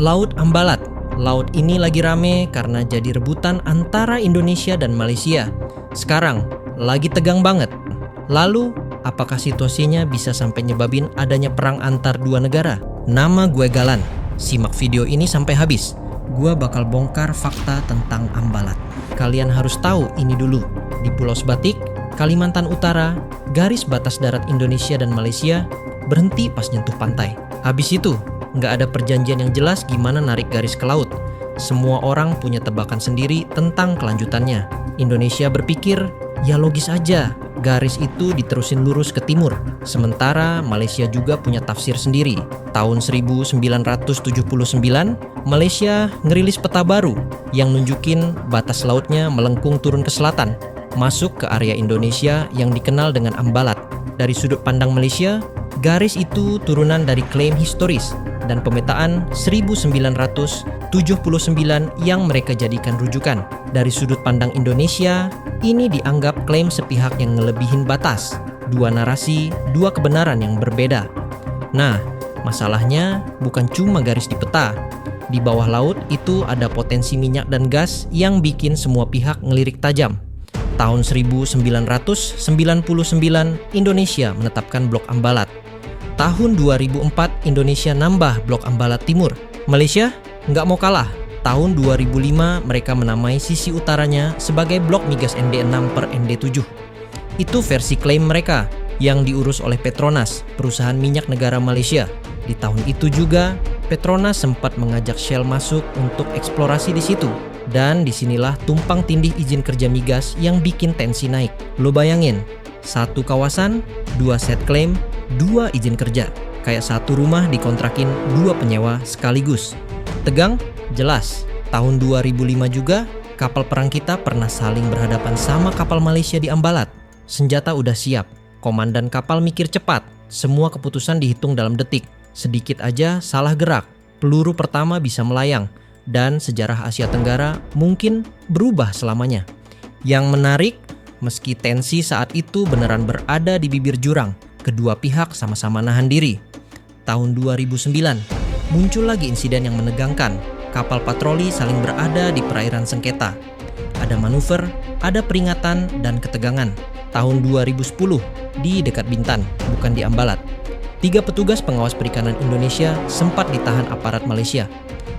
Laut Ambalat. Laut ini lagi rame karena jadi rebutan antara Indonesia dan Malaysia. Sekarang lagi tegang banget. Lalu, apakah situasinya bisa sampai nyebabin adanya perang antar dua negara? Nama gue Galan. Simak video ini sampai habis. Gue bakal bongkar fakta tentang Ambalat. Kalian harus tahu ini dulu. Di Pulau Sebatik, Kalimantan Utara, garis batas darat Indonesia dan Malaysia berhenti pas nyentuh pantai. Habis itu, nggak ada perjanjian yang jelas gimana narik garis ke laut. Semua orang punya tebakan sendiri tentang kelanjutannya. Indonesia berpikir, ya logis aja, garis itu diterusin lurus ke timur. Sementara Malaysia juga punya tafsir sendiri. Tahun 1979, Malaysia ngerilis peta baru yang nunjukin batas lautnya melengkung turun ke selatan, masuk ke area Indonesia yang dikenal dengan Ambalat. Dari sudut pandang Malaysia, garis itu turunan dari klaim historis dan pemetaan 1979 yang mereka jadikan rujukan. Dari sudut pandang Indonesia, ini dianggap klaim sepihak yang ngelebihin batas. Dua narasi, dua kebenaran yang berbeda. Nah, masalahnya bukan cuma garis di peta. Di bawah laut itu ada potensi minyak dan gas yang bikin semua pihak ngelirik tajam. Tahun 1999, Indonesia menetapkan Blok Ambalat. Tahun 2004, Indonesia nambah Blok Ambalat Timur. Malaysia nggak mau kalah. Tahun 2005, mereka menamai sisi utaranya sebagai Blok Migas ND6 per ND7. Itu versi klaim mereka yang diurus oleh Petronas, perusahaan minyak negara Malaysia. Di tahun itu juga, Petronas sempat mengajak Shell masuk untuk eksplorasi di situ. Dan disinilah tumpang tindih izin kerja migas yang bikin tensi naik. Lo bayangin, satu kawasan, dua set klaim, dua izin kerja. Kayak satu rumah dikontrakin dua penyewa sekaligus. Tegang? Jelas. Tahun 2005 juga, kapal perang kita pernah saling berhadapan sama kapal Malaysia di Ambalat. Senjata udah siap. Komandan kapal mikir cepat. Semua keputusan dihitung dalam detik. Sedikit aja salah gerak, peluru pertama bisa melayang. Dan sejarah Asia Tenggara mungkin berubah selamanya. Yang menarik, meski tensi saat itu beneran berada di bibir jurang, kedua pihak sama-sama nahan diri. Tahun 2009, muncul lagi insiden yang menegangkan. Kapal patroli saling berada di perairan sengketa. Ada manuver, ada peringatan, dan ketegangan. Tahun 2010, di dekat Bintan, bukan di Ambalat. 3 petugas pengawas perikanan Indonesia sempat ditahan aparat Malaysia.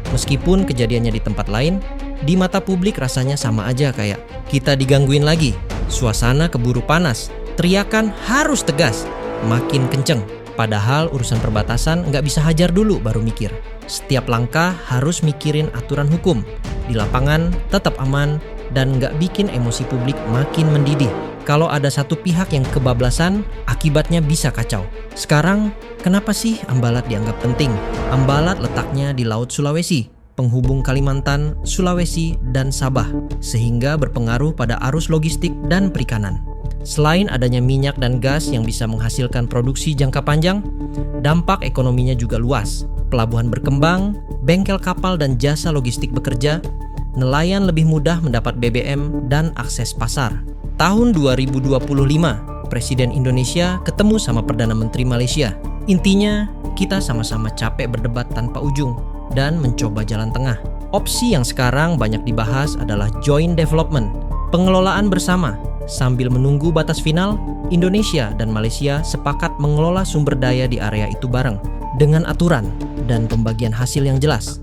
Meskipun kejadiannya di tempat lain, di mata publik rasanya sama aja kayak kita digangguin lagi. Suasana keburu panas, teriakan harus tegas, makin kenceng. Padahal urusan perbatasan nggak bisa hajar dulu baru mikir. Setiap langkah harus mikirin aturan hukum. Di lapangan tetap aman dan nggak bikin emosi publik makin mendidih. Kalau ada satu pihak yang kebablasan, akibatnya bisa kacau. Sekarang, kenapa sih Ambalat dianggap penting? Ambalat letaknya di Laut Sulawesi, penghubung Kalimantan, Sulawesi, dan Sabah, sehingga berpengaruh pada arus logistik dan perikanan. Selain adanya minyak dan gas yang bisa menghasilkan produksi jangka panjang, dampak ekonominya juga luas. Pelabuhan berkembang, bengkel kapal dan jasa logistik bekerja, nelayan lebih mudah mendapat BBM dan akses pasar. Tahun 2025, Presiden Indonesia ketemu sama Perdana Menteri Malaysia. Intinya, kita sama-sama capek berdebat tanpa ujung dan mencoba jalan tengah. Opsi yang sekarang banyak dibahas adalah joint development, pengelolaan bersama. Sambil menunggu batas final, Indonesia dan Malaysia sepakat mengelola sumber daya di area itu bareng, dengan aturan dan pembagian hasil yang jelas.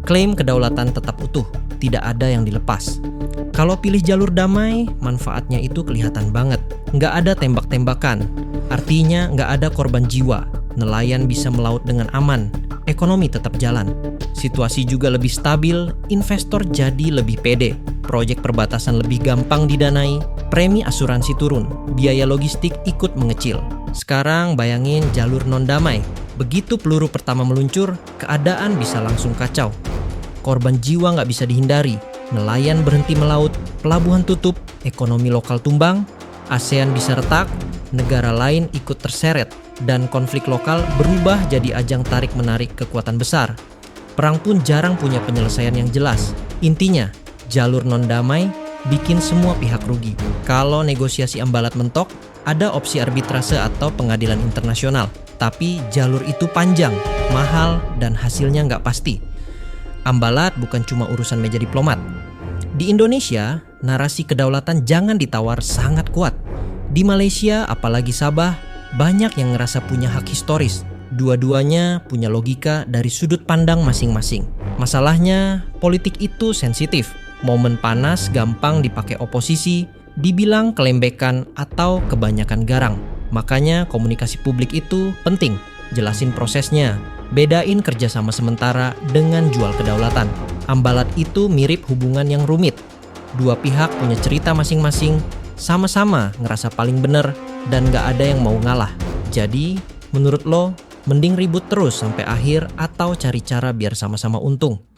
Klaim kedaulatan tetap utuh, tidak ada yang dilepas. Kalau pilih jalur damai, manfaatnya itu kelihatan banget. Nggak ada tembak-tembakan, artinya nggak ada korban jiwa. Nelayan bisa melaut dengan aman, ekonomi tetap jalan. Situasi juga lebih stabil, investor jadi lebih pede. Proyek perbatasan lebih gampang didanai, premi asuransi turun, biaya logistik ikut mengecil. Sekarang bayangin jalur non-damai. Begitu peluru pertama meluncur, keadaan bisa langsung kacau. Korban jiwa nggak bisa dihindari. Nelayan berhenti melaut, pelabuhan tutup, ekonomi lokal tumbang, ASEAN bisa retak, negara lain ikut terseret, dan konflik lokal berubah jadi ajang tarik-menarik kekuatan besar. Perang pun jarang punya penyelesaian yang jelas. Intinya, jalur non-damai bikin semua pihak rugi. Kalau negosiasi Ambalat mentok, ada opsi arbitrase atau pengadilan internasional. Tapi jalur itu panjang, mahal, dan hasilnya nggak pasti. Ambalat bukan cuma urusan meja diplomat. Di Indonesia, narasi kedaulatan jangan ditawar sangat kuat. Di Malaysia, apalagi Sabah, banyak yang ngerasa punya hak historis. Dua-duanya punya logika dari sudut pandang masing-masing. Masalahnya, politik itu sensitif. Momen panas gampang dipakai oposisi, dibilang kelembekan atau kebanyakan garang. Makanya komunikasi publik itu penting. Jelasin prosesnya, bedain kerjasama sementara dengan jual kedaulatan. Ambalat itu mirip hubungan yang rumit. Dua pihak punya cerita masing-masing, sama-sama ngerasa paling bener dan gak ada yang mau ngalah. Jadi, menurut lo, mending ribut terus sampai akhir atau cari cara biar sama-sama untung?